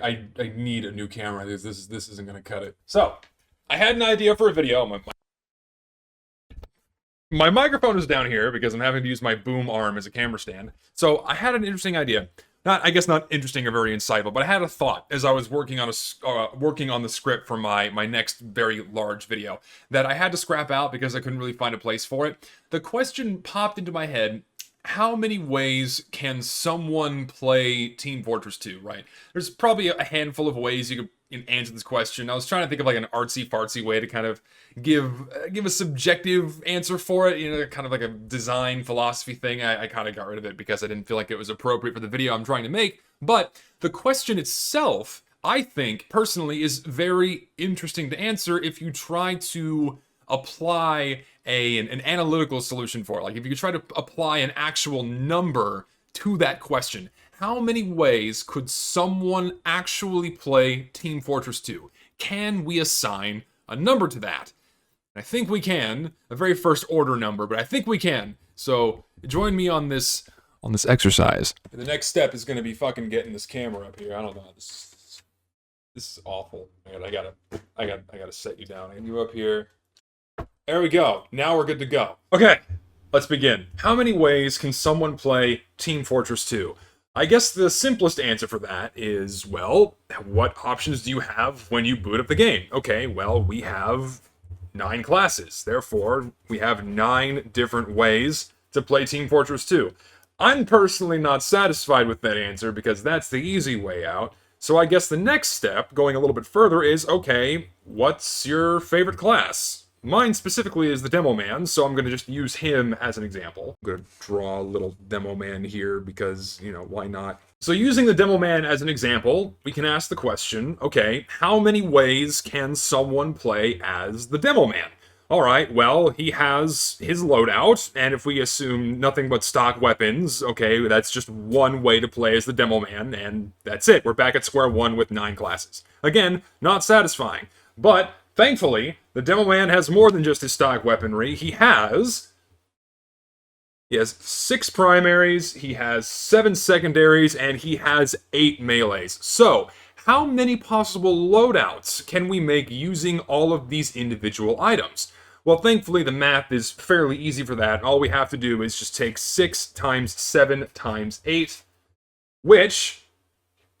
I need a new camera. This isn't gonna cut it. So, I had an idea for a video. My microphone is down here because I'm having to use my boom arm as a camera stand. So I had an interesting idea. I guess not interesting or very insightful, but I had a thought as I was working on the script for my next very large video that I had to scrap out because I couldn't really find a place for it. The question popped into my head: how many ways can someone play Team Fortress 2, right? There's probably a handful of ways you could answer this question. I was trying to think of like an artsy-fartsy way to kind of give a subjective answer for it, kind of like a design philosophy thing. I kind of got rid of it because I didn't feel like it was appropriate for the video I'm trying to make. But the question itself, I think, personally, is very interesting to answer if you try to apply an analytical solution for it. Like if you try to apply an actual number to that question. How many ways could someone actually play Team Fortress 2? Can we assign a number to that? I think we can. A very first order number, but I think we can. So join me on this exercise. The next step is going to be fucking getting this camera up here. I don't know. This is awful. I gotta set you down. And you up here. There we go. Now we're good to go. Okay, let's begin. How many ways can someone play Team Fortress 2? I guess the simplest answer for that is, well, what options do you have when you boot up the game? Okay, well, we have 9 classes. Therefore, we have 9 different ways to play Team Fortress 2. I'm personally not satisfied with that answer because that's the easy way out. So I guess the next step, going a little bit further, is, okay, what's your favorite class? Mine specifically is the Demo Man, so I'm going to just use him as an example. I'm going to draw a little Demo Man here because, why not? So using the Demo Man as an example, we can ask the question, okay, how many ways can someone play as the Demo Man? Alright, well, he has his loadout, and if we assume nothing but stock weapons, okay, that's just one way to play as the Demo Man, and that's it. We're back at square one with 9 classes. Again, not satisfying, but thankfully, the Demo Man has more than just his stock weaponry. He has 6 primaries, he has 7 secondaries, and he has 8 melees. So, how many possible loadouts can we make using all of these individual items? Well, thankfully, the math is fairly easy for that. All we have to do is just take 6 times 7 times 8, which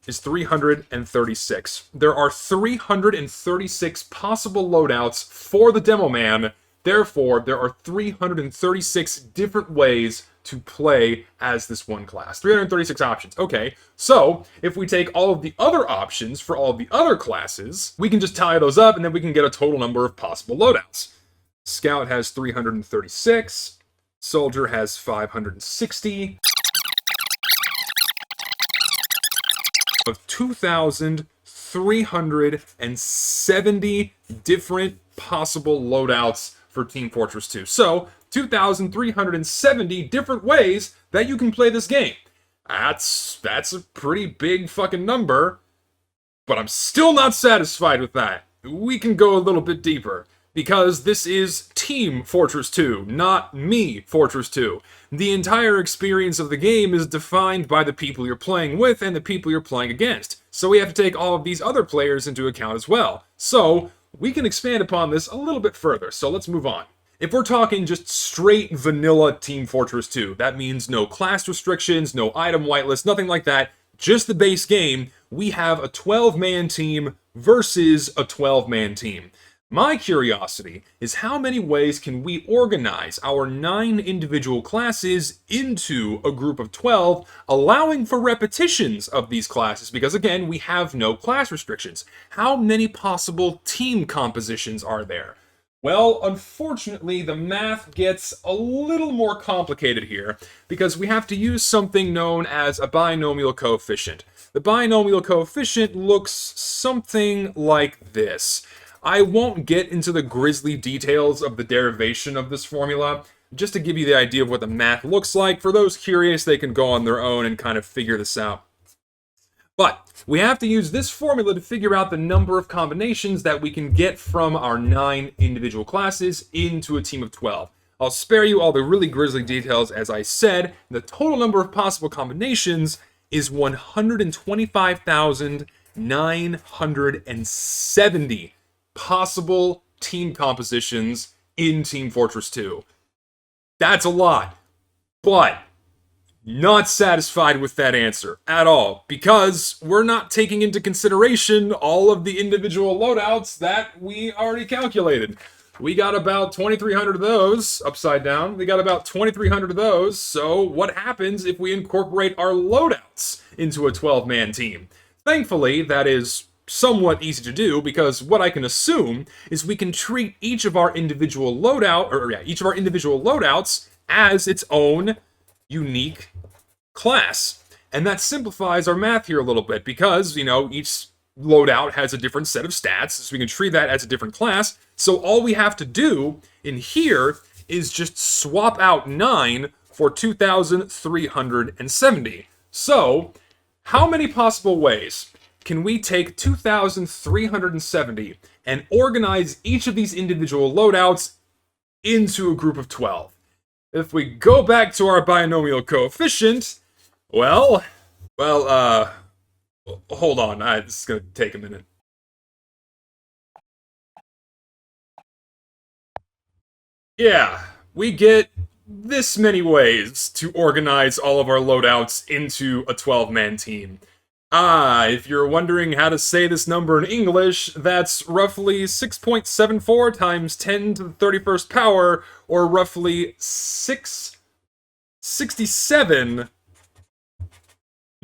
is 336. There are 336 possible loadouts for the Demo Man. Therefore, there are 336 different ways to play as this one class. 336 options. Okay, so if we take all of the other options for all of the other classes, we can just tally those up and then we can get a total number of possible loadouts. Scout has 336. Soldier has 560. Of 2,370 different possible loadouts for Team Fortress 2. So, 2,370 different ways that you can play this game. That's a pretty big fucking number, but I'm still not satisfied with that. We can go a little bit deeper, because this is Team Fortress 2, not me Fortress 2. The entire experience of the game is defined by the people you're playing with and the people you're playing against. So we have to take all of these other players into account as well. So we can expand upon this a little bit further, so let's move on. If we're talking just straight vanilla Team Fortress 2, that means no class restrictions, no item whitelist, nothing like that, just the base game, we have a 12-man team versus a 12-man team. My curiosity is how many ways can we organize our 9 individual classes into a group of 12, allowing for repetitions of these classes, because again, we have no class restrictions. How many possible team compositions are there? Well, unfortunately, the math gets a little more complicated here, because we have to use something known as a binomial coefficient. The binomial coefficient looks something like this. I won't get into the grisly details of the derivation of this formula. Just to give you the idea of what the math looks like, for those curious, they can go on their own and kind of figure this out. But we have to use this formula to figure out the number of combinations that we can get from our 9 individual classes into a team of 12. I'll spare you all the really grisly details. As I said, the total number of possible combinations is 125,970 possible team compositions in Team Fortress 2. That's a lot, but not satisfied with that answer at all, because we're not taking into consideration all of the individual loadouts that we already calculated. We got about 2,300 of those, upside down. We got about 2,300 of those, so what happens if we incorporate our loadouts into a 12-man team? Thankfully, that is somewhat easy to do, because what I can assume is we can treat each of our individual loadouts as its own unique class. And that simplifies our math here a little bit, because, each loadout has a different set of stats, so we can treat that as a different class. So all we have to do in here is just swap out 9 for 2,370. So, how many possible ways can we take 2,370 and organize each of these individual loadouts into a group of 12? If we go back to our binomial coefficient, well, hold on, this is gonna take a minute. Yeah, we get this many ways to organize all of our loadouts into a 12-man team. If you're wondering how to say this number in English, that's roughly 6.74 times 10 to the 31st power, or roughly 667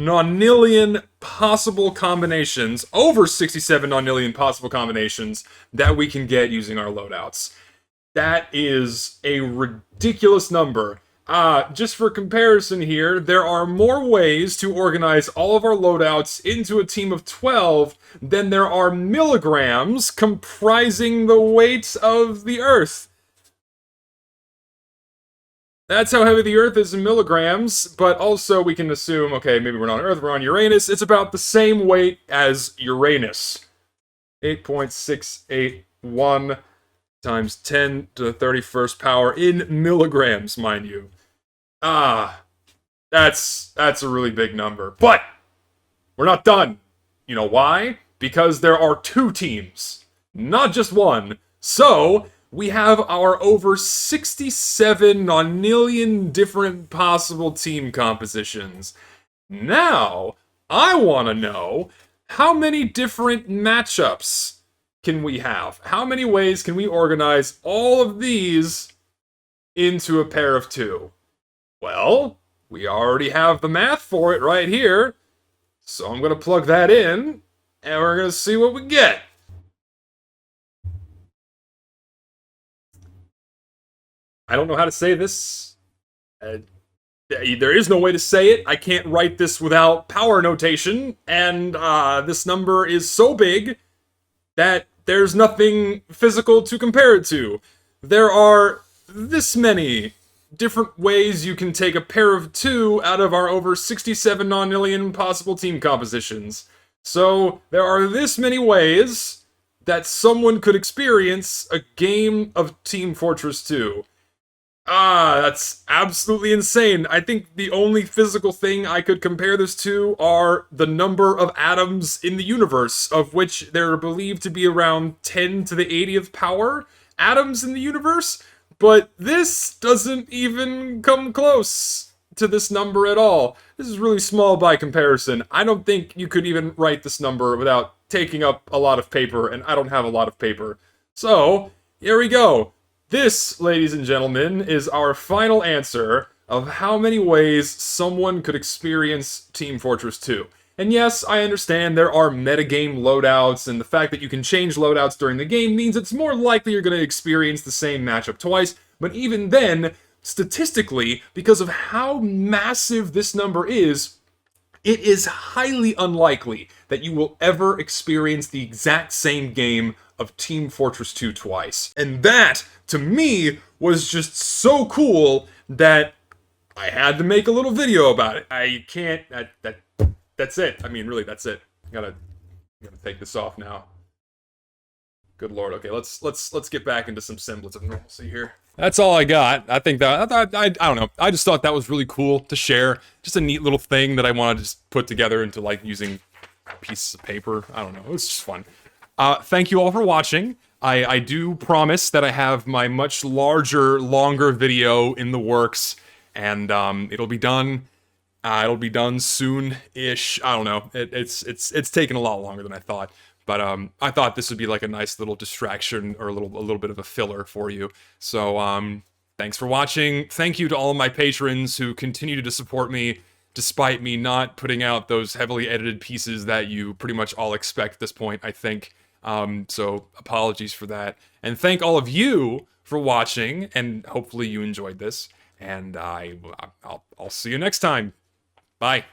nonillion possible combinations, over 67 nonillion possible combinations that we can get using our loadouts. That is a ridiculous number. Just for comparison here, there are more ways to organize all of our loadouts into a team of 12 than there are milligrams comprising the weight of the Earth. That's how heavy the Earth is in milligrams, but also we can assume, okay, maybe we're not on Earth, we're on Uranus. It's about the same weight as Uranus. 8.681 times 10 to the 31st power in milligrams, mind you. That's a really big number. But we're not done. You know why? Because there are 2 teams, not just one. So we have our over 67 nonillion different possible team compositions. Now, I want to know, how many different matchups can we have? How many ways can we organize all of these into a pair of 2? Well, we already have the math for it right here, so I'm going to plug that in, and we're going to see what we get. I don't know how to say this. There is no way to say it. I can't write this without power notation, and this number is so big that there's nothing physical to compare it to. There are this many different ways you can take a pair of 2 out of our over 67 nonillion possible team compositions. So there are this many ways that someone could experience a game of Team Fortress 2. That's absolutely insane. I think the only physical thing I could compare this to are the number of atoms in the universe, of which there are believed to be around 10 to the 80th power atoms in the universe, but this doesn't even come close to this number at all. This is really small by comparison. I don't think you could even write this number without taking up a lot of paper, and I don't have a lot of paper. So, here we go. This, ladies and gentlemen, is our final answer of how many ways someone could experience Team Fortress 2. And yes, I understand there are metagame loadouts, and the fact that you can change loadouts during the game means it's more likely you're going to experience the same matchup twice, but even then, statistically, because of how massive this number is, it is highly unlikely that you will ever experience the exact same game of Team Fortress 2 twice. And that, to me, was just so cool that I had to make a little video about it. I can't, that's it. I mean, really, that's it. I gotta take this off now. Good lord. Okay, let's get back into some semblance of normalcy here. That's all I got. I think that I don't know. I just thought that was really cool to share. Just a neat little thing that I wanted to just put together into like using pieces of paper. I don't know. It was just fun. Thank you all for watching. I do promise that I have my much larger, longer video in the works, and it'll be done. It'll be done soon-ish. I don't know. It's taken a lot longer than I thought. But I thought this would be like a nice little distraction or a little bit of a filler for you. So thanks for watching. Thank you to all of my patrons who continue to support me despite me not putting out those heavily edited pieces that you pretty much all expect at this point, I think. So apologies for that. And thank all of you for watching, and hopefully you enjoyed this. And I'll see you next time. Bye.